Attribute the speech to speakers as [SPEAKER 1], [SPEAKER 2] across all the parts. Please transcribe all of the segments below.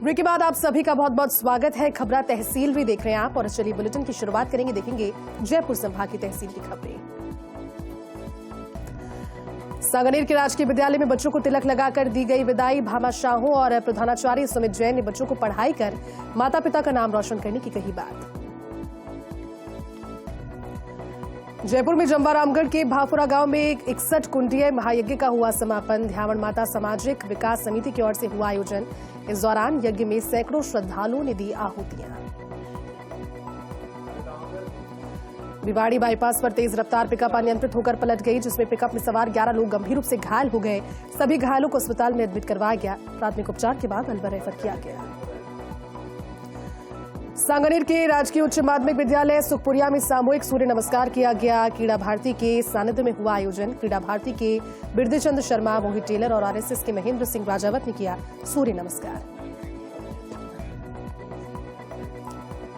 [SPEAKER 1] Break के बाद आप सभी का बहुत बहुत स्वागत है। खबरा तहसील भी देख रहे हैं आप और चलिए बुलेटिन की शुरुआत करेंगे। देखेंगे जयपुर संभाग की तहसील की खबरें। सांगानेर के राजकीय विद्यालय में बच्चों को तिलक लगाकर दी गई विदाई। भामाशाहों और प्रधानाचार्य सुमित जैन ने बच्चों को पढ़ाई कर माता पिता का नाम रोशन करने की कही बात। जयपुर में जमवारामगढ़ के भाफुरा गांव में 61 कुंडीय महायज्ञ का हुआ समापन। ध्यावण माता सामाजिक विकास समिति की ओर से हुआ आयोजन। इस दौरान यज्ञ में सैकड़ों श्रद्धालुओं ने दी आहुतियां। भिवाड़ी बाईपास पर तेज रफ्तार पिकअप अनियंत्रित होकर पलट गई, जिसमें पिकअप में सवार 11 लोग गंभीर रूप से घायल हो गए। सभी घायलों को अस्पताल में एडमिट करवाया गया। प्राथमिक उपचार के बाद अलवर रेफर किया गया। सांगानेर के राजकीय उच्च माध्यमिक विद्यालय सुखपुरिया में सामूहिक सूर्य नमस्कार किया गया। क्रीड़ा भारती के सानिध्य में हुआ आयोजन। क्रीड़ा भारती के बिरदेचंद शर्मा, मोहित टेलर और आरएसएस के महेंद्र सिंह राजावत ने किया सूर्य नमस्कार।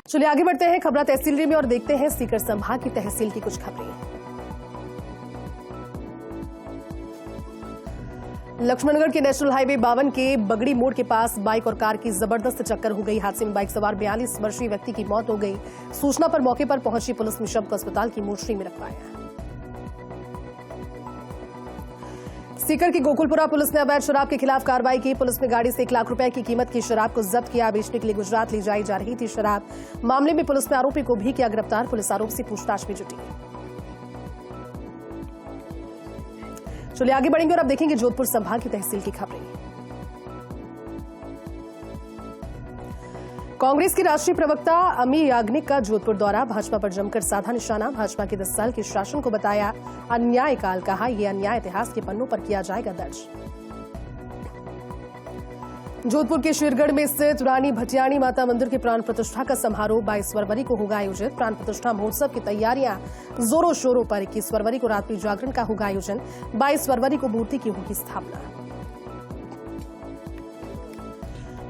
[SPEAKER 1] चलिए आगे बढ़ते हैं खबरा तहसील में और देखते हैं सीकर संभाग की तहसील की कुछ खबरें। लक्ष्मणगढ़ के नेशनल हाईवे 52 के बगड़ी मोड़ के पास बाइक और कार की जबरदस्त टक्कर हो गई। हादसे में बाइक सवार 42 वर्षीय व्यक्ति की मौत हो गई। सूचना पर मौके पर पहुंची पुलिस ने शव को अस्पताल की मोर्चरी में रखवाया। सीकर की गोकुलपुरा पुलिस ने अवैध शराब के खिलाफ कार्रवाई की। पुलिस ने गाड़ी से 1 लाख रुपए की कीमत की शराब को जब्त किया। बेचने के लिए गुजरात ले जाई जा रही थी शराब। मामले में पुलिस ने आरोपी को भी किया गिरफ्तार। पुलिस आरोप से पूछताछ में जुटी। चलिए आगे बढ़ेंगे और अब देखेंगे जोधपुर संभाग की तहसील की खबरें। कांग्रेस की राष्ट्रीय प्रवक्ता अमी याग्निक का जोधपुर दौरा। भाजपा पर जमकर साधा निशाना। भाजपा के 10 साल के शासन को बताया अन्यायकाल। कहा यह अन्याय इतिहास के पन्नों पर किया जाएगा दर्ज। जोधपुर के शेरगढ़ में स्थित रानी भटियाणी माता मंदिर के प्राण प्रतिष्ठा का समारोह 22 फरवरी को होगा आयोजित। प्राण प्रतिष्ठा महोत्सव की तैयारियां जोरों शोरों पर। 21 फरवरी को रात्रि जागरण का होगा आयोजन। 22 फरवरी को मूर्ति की होगी स्थापना।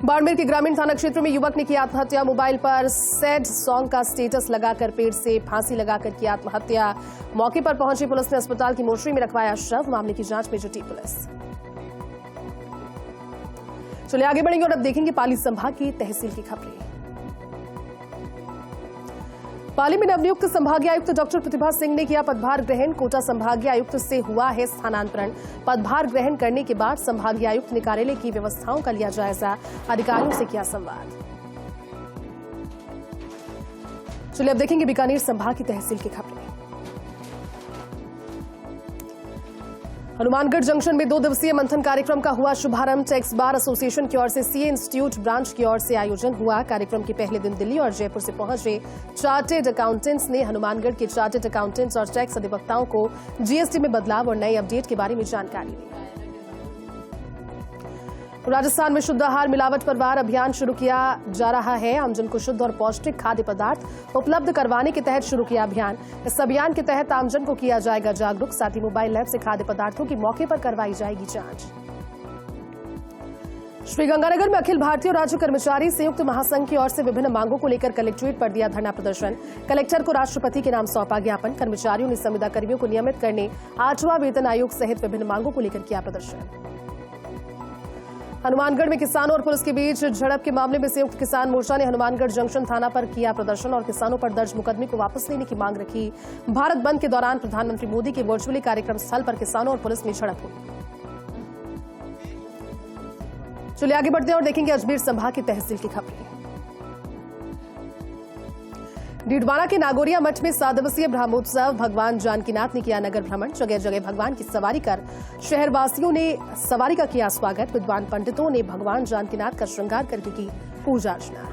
[SPEAKER 1] बाड़मेर के ग्रामीण थाना क्षेत्र में युवक ने की आत्महत्या। मोबाइल पर सैड सॉन्ग का स्टेटस लगाकर पेड़ से फांसी लगाकर की आत्महत्या। मौके पर पहुंची पुलिस ने अस्पताल की मोर्चरी में रखवाया शव। मामले की जांच में जुटी पुलिस। चलिए आगे बढ़ेंगे और अब देखेंगे पाली संभाग की तहसील की खबरें। पाली में नवनियुक्त संभागीय आयुक्त डॉक्टर प्रतिभा सिंह ने किया पदभार ग्रहण। कोटा संभागीय आयुक्त से हुआ है स्थानांतरण। पदभार ग्रहण करने के बाद संभागीय आयुक्त ने कार्यालय की व्यवस्थाओं का लिया जायजा। अधिकारियों से किया संवाद। चलिए अब देखेंगे बीकानेर संभाग की तहसील की खबरें। हनुमानगढ़ जंक्शन में 2 दिवसीय मंथन कार्यक्रम का हुआ शुभारंभ। टैक्स बार एसोसिएशन की ओर से सीए इंस्टीट्यूट ब्रांच की ओर से आयोजन हुआ। कार्यक्रम के पहले दिन दिल्ली और जयपुर से पहुंचे चार्टेड अकाउंटेंट्स ने हनुमानगढ़ के चार्टेड अकाउंटेंट्स और टैक्स अधिवक्ताओं को जीएसटी में बदलाव और नए अपडेट के बारे में जानकारी दी। राजस्थान में शुद्ध आहार मिलावट पर वार अभियान शुरू किया जा रहा है। आमजन को शुद्ध और पौष्टिक खाद्य पदार्थ उपलब्ध करवाने के तहत शुरू किया अभियान। इस अभियान के तहत आमजन को किया जाएगा जागरूक। साथ ही मोबाइल ऐप से खाद्य पदार्थों की मौके पर करवाई जाएगी जांच। श्रीगंगानगर में अखिल भारतीय राज्य कर्मचारी संयुक्त महासंघ की ओर से विभिन्न मांगों को लेकर कलेक्ट्रेट पर दिया धरना प्रदर्शन। कलेक्टर को राष्ट्रपति के नाम सौंपा ज्ञापन। कर्मचारियों ने संविदा कर्मियों को नियमित करने, 8वां वेतन आयोग सहित विभिन्न मांगों को लेकर किया प्रदर्शन। हनुमानगढ़ में किसानों और पुलिस के बीच झड़प के मामले में संयुक्त किसान मोर्चा ने हनुमानगढ़ जंक्शन थाना पर किया प्रदर्शन और किसानों पर दर्ज मुकदमे को वापस लेने की मांग रखी। भारत बंद के दौरान प्रधानमंत्री मोदी के वर्चुअली कार्यक्रम स्थल पर किसानों और पुलिस में झड़प हुई। चलिए आगे बढ़ते हैं और देखेंगे अजमेर संभाग की तहसील की खबरें। डीडवाना के नागोरिया मठ में 7 दिवसीय ब्रह्मोत्सव। भगवान जानकीनाथ ने किया नगर भ्रमण। जगह जगह भगवान की सवारी कर शहरवासियों ने सवारी का किया स्वागत। विद्वान पंडितों ने भगवान जानकीनाथ का श्रृंगार करके की पूजा अर्चना।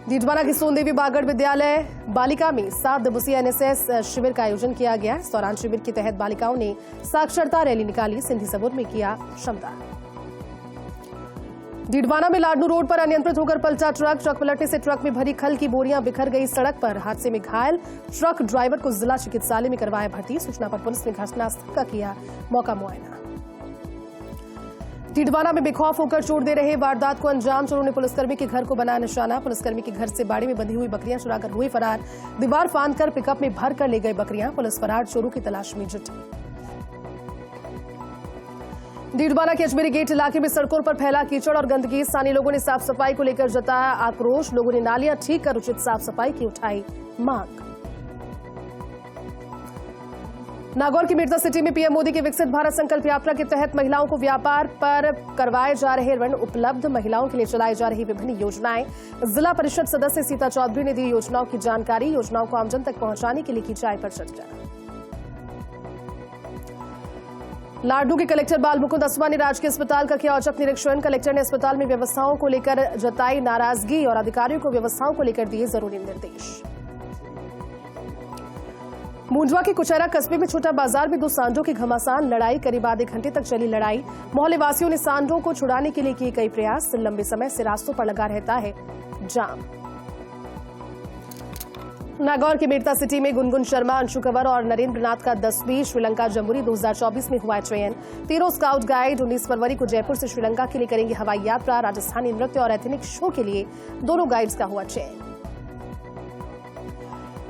[SPEAKER 1] डीडवाना के सोनदेवी बागड़ विद्यालय बालिका में 7 दिवसीय एनएसएस शिविर का आयोजन किया गया। इस दौरान शिविर के तहत बालिकाओं ने साक्षरता रैली निकाली। सिंधी सबूर में किया श्रमदान। डीडवाना में लाडनू रोड पर अनियंत्रित होकर पलटा ट्रक। ट्रक पलटने से ट्रक में भरी खल की बोरियां बिखर गई सड़क पर। हादसे में घायल ट्रक ड्राइवर को जिला चिकित्सालय में करवाया भर्ती। सूचना पर पुलिस ने घटनास्थल का किया मौका मुआयना। डीडवाना में बेखौफ होकर चोर दे रहे वारदात को अंजाम। चोरों ने पुलिसकर्मी के घर को बनाया निशाना। पुलिसकर्मी के घर से बाड़ी में बंधी हुई बकरियां चुराकर हुए फरार। दीवार फांदकर पिकअप में भर कर ले गए बकरियां। पुलिस फरार चोरों की तलाश में जुटी। डीडवाना के अजमेरी गेट इलाके में सड़कों पर फैला कीचड़ और गंदगी। स्थानीय लोगों ने साफ सफाई को लेकर जताया आक्रोश। लोगों ने नालियां ठीक कर उचित साफ सफाई की उठाई मांग। नागौर की मिर्जा सिटी में पीएम मोदी के विकसित भारत संकल्प यात्रा के तहत महिलाओं को व्यापार पर करवाए जा रहे ऋण उपलब्ध। महिलाओं के लिए चलाई जा रही विभिन्न योजनाएं। जिला परिषद सदस्य सीता चौधरी ने दी योजनाओं की जानकारी। योजनाओं को आमजन तक पहुंचाने के लिए की जाए पर चर्चा। लाडू के कलेक्टर बालमुकुंद असवा ने राजकीय अस्पताल का किया औचक निरीक्षण। कलेक्टर ने अस्पताल में व्यवस्थाओं को लेकर जताई नाराजगी और अधिकारियों को व्यवस्थाओं को लेकर दिए जरूरी निर्देश। मुंडवा के कुचैरा कस्बे में छोटा बाजार में दो सांडों की घमासान लड़ाई। करीब आधे घंटे तक चली लड़ाई। मोहल्ले वासियों ने सांडों को छुड़ाने के लिए किए कई प्रयास। लंबे समय से रास्तों पर लगा रहता है जाम। नागौर के मिर्जा सिटी में गुनगुन शर्मा, अंशु कंवर और नरेंद्र नाथ का 10वीं श्रीलंका जम्बूरी 2024 में हुआ चयन। 13 स्काउट गाइड 19 फरवरी को जयपुर से श्रीलंका के लिए करेंगे हवाई यात्रा। राजस्थानी नृत्य और एथनिक शो के लिए दोनों गाइड्स का हुआ चयन।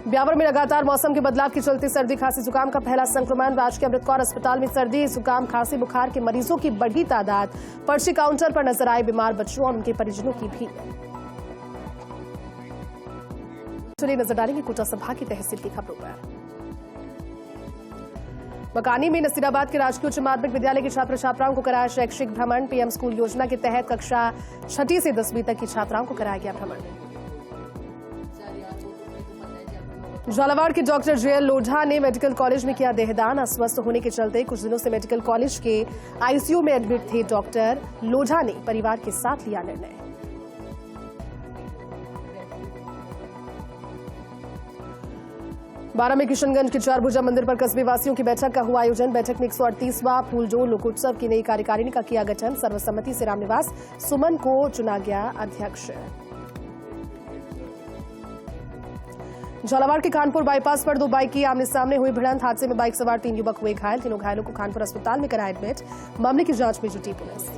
[SPEAKER 1] ब्यावर में लगातार मौसम के बदलाव के चलते सर्दी खांसी जुकाम का पहला संक्रमण। राजकीय अमृत कौर अस्पताल में सर्दी जुकाम खांसी बुखार के मरीजों की बढ़ी तादाद। पर्ची काउंटर पर नजर आए बीमार बच्चों और उनके परिजनों की भीड़। चलिए नजर डालेंगे कोटा संभाग की तहसील की खबरों पर। बकानी में नसीराबाद के राजकीय उच्च माध्यमिक विद्यालय के छात्र छात्राओं को कराया शैक्षिक भ्रमण। पीएम स्कूल योजना के तहत कक्षा 6ठी से 10वीं तक की छात्राओं को कराया गया भ्रमण। झालावाड़ के डॉक्टर जेएल लोढ़ा ने मेडिकल कॉलेज में किया देहदान। अस्वस्थ होने के चलते कुछ दिनों से मेडिकल कॉलेज के आईसीयू में एडमिट थे डॉक्टर लोढ़ा ने परिवार के साथ लिया निर्णय। बारां में किशनगंज के चारभुजा मंदिर पर कस्बे वासियों की बैठक का हुआ आयोजन। बैठक में 138वां फूलडोल लोकोत्सव की नई कार्यकारिणी का किया गठन। सर्वसम्मति से रामनिवास सुमन को चुना गया अध्यक्ष। झालावाड़ के खानपुर बाईपास पर दो बाइक की आमने सामने हुई भिड़ंत। हादसे में बाइक सवार 3 युवक हुए घायल। तीनों घायलों को खानपुर अस्पताल में कराया एडमिट। मामले की जांच में जुटी पुलिस।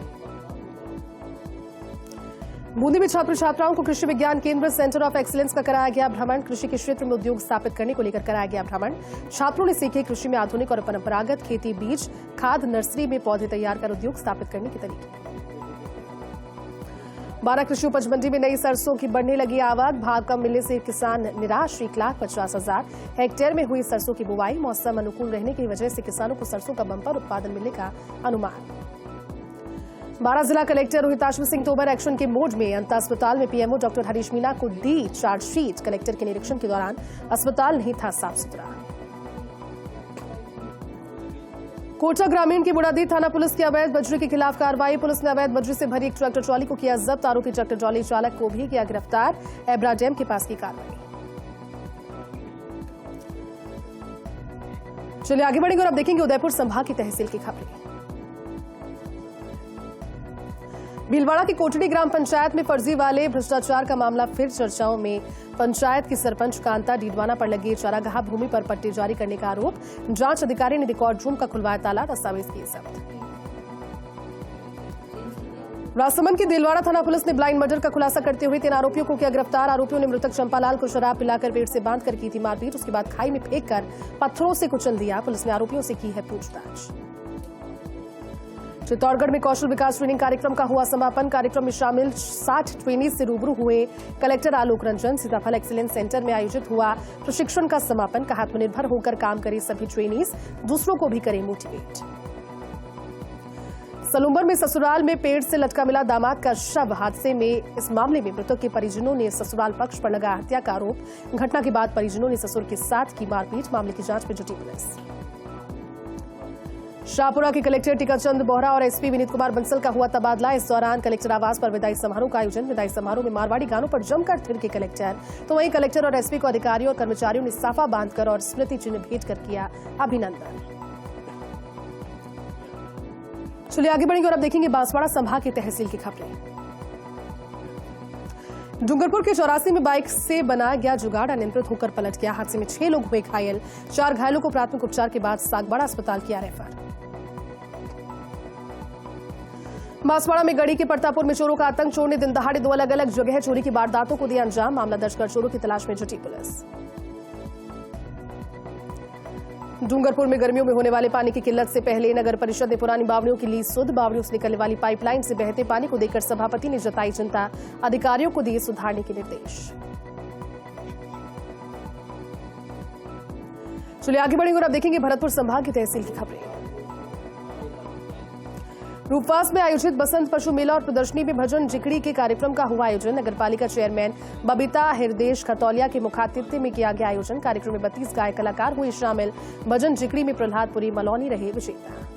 [SPEAKER 1] बूंदी में छात्र छात्राओं को कृषि विज्ञान केंद्र सेंटर ऑफ एक्सीलेंस का कराया गया भ्रमण। कृषि के क्षेत्र में उद्योग स्थापित करने को लेकर कराया गया भ्रमण। छात्रों ने सीखे कृषि में आधुनिक और परंपरागत खेती, बीज, खाद, नर्सरी में पौधे तैयार कर उद्योग स्थापित करने के तरीके। बारां कृषि उपज मंडी में नई सरसों की बढ़ने लगी आवक। भाव कम मिलने से किसान निराश। 1,50,000 हेक्टेयर में हुई सरसों की बुवाई। मौसम अनुकूल रहने की वजह से किसानों को सरसों का बंपर उत्पादन मिलने का अनुमान। बारां जिला कलेक्टर रोहिताश्व सिंह तोमर एक्शन के मोड में। अंत अस्पताल में पीएमओ डॉक्टर हरीश मीणा को दी चार्जशीट। कलेक्टर के निरीक्षण के दौरान अस्पताल नहीं था साफ सुथरा। कोटा ग्रामीण की बुढ़ादी थाना पुलिस की अवैध बजरी के खिलाफ कार्रवाई। पुलिस ने अवैध बजरी से भरी एक ट्रैक्टर ट्रॉली को किया जब्त। आरोपी ट्रैक्टर ट्रॉली चालक को भी किया गिरफ्तार। एब्रा डैम के पास की कार्रवाई। चलिए आगे बढ़ेंगे और अब देखेंगे उदयपुर संभाग की तहसील की खबरें। भीलवाड़ा की कोटड़ी ग्राम पंचायत में फर्जी वाले भ्रष्टाचार का मामला फिर चर्चाओं में। पंचायत की सरपंच कांता डीडवाना पर लगी चारागाह भूमि पर पट्टे जारी करने का आरोप। जांच अधिकारी ने रिकॉर्ड रूम का खुलवाया ताला। दस्तावेज किए जब्त। राजसमंद की दिलवाड़ा थाना पुलिस ने ब्लाइंड मर्डर का खुलासा करते हुए 3 आरोपियों को किया गिरफ्तार। आरोपियों ने मृतक चंपालाल को शराब पिलाकर पेट से बांधकर की थी मारपीट। उसके बाद खाई में फेंककर पत्थरों से कुचल दिया। पुलिस ने आरोपियों से की है पूछताछ। चित्तौड़गढ़ में कौशल विकास ट्रेनिंग कार्यक्रम का हुआ समापन। कार्यक्रम में शामिल 60 ट्रेनीज से रूबरू हुए कलेक्टर आलोक रंजन। सीताफल एक्सीलेंस सेंटर में आयोजित हुआ प्रशिक्षण का समापन। कहा आत्मनिर्भर होकर काम करें सभी ट्रेनीज, दूसरों को भी करें मोटिवेट। सलूंबर में ससुराल में पेड़ से लटका मिला दामाद का शव। हादसे में इस मामले में मृतक के परिजनों ने ससुराल पक्ष पर लगा हत्या का आरोप। घटना के बाद परिजनों ने ससुर के साथ की मारपीट। मामले की जांच में जुटी पुलिस। शाहपुरा के कलेक्टर टीकाचंद बोहरा और एसपी विनीत कुमार बंसल का हुआ तबादला। इस दौरान कलेक्टर आवास पर विदाई समारोह का आयोजन। विदाई समारोह में मारवाड़ी गानों पर जमकर थिरके कलेक्टर। तो वहीं कलेक्टर और एसपी को अधिकारियों और कर्मचारियों ने साफा बांधकर और स्मृति चिन्ह भेंट कर किया अभिनंदन। चलिए आगे बढ़ेंगे और अब देखेंगे बांसवाड़ा संभाग की तहसील की खबरें। डूंगरपुर के 84 में बाइक से बनाया गया जुगाड़ अनियंत्रित होकर पलट गया। हादसे में 6 लोग हुए घायल। 4 घायलों को प्राथमिक उपचार के बाद सागवाड़ा अस्पताल किया रेफर। बांसवाड़ा में गढ़ी के परतापुर में चोरों का आतंक। चोर ने दिन दहाड़े 2 अलग अलग जगह चोरी की वारदातों को दिया अंजाम। मामला दर्ज कर चोरों की तलाश में जुटी पुलिस। डूंगरपुर में गर्मियों में होने वाले पानी की किल्लत से पहले नगर परिषद ने पुरानी बावड़ियों की ली सुध। बावड़ियों से निकलने वाली पाइपलाइन से बहते पानी को देखकर सभापति ने जताई चिंता, अधिकारियों को दिए सुधारने के निर्देश। चलिए आगे बढ़ेंगे और अब देखेंगे भरतपुर संभाग की तहसील की खबरें। रूपवास में आयोजित बसंत पशु मेला और प्रदर्शनी में भजन जिकड़ी के कार्यक्रम का हुआ आयोजन। नगरपालिका चेयरमैन बबीता हृदेश खतौलिया के मुखातित्व में किया गया आयोजन। कार्यक्रम में 32 गायक कलाकार हुए शामिल। भजन जिकड़ी में प्रहलादपुरी मलौनी रहे विजेता।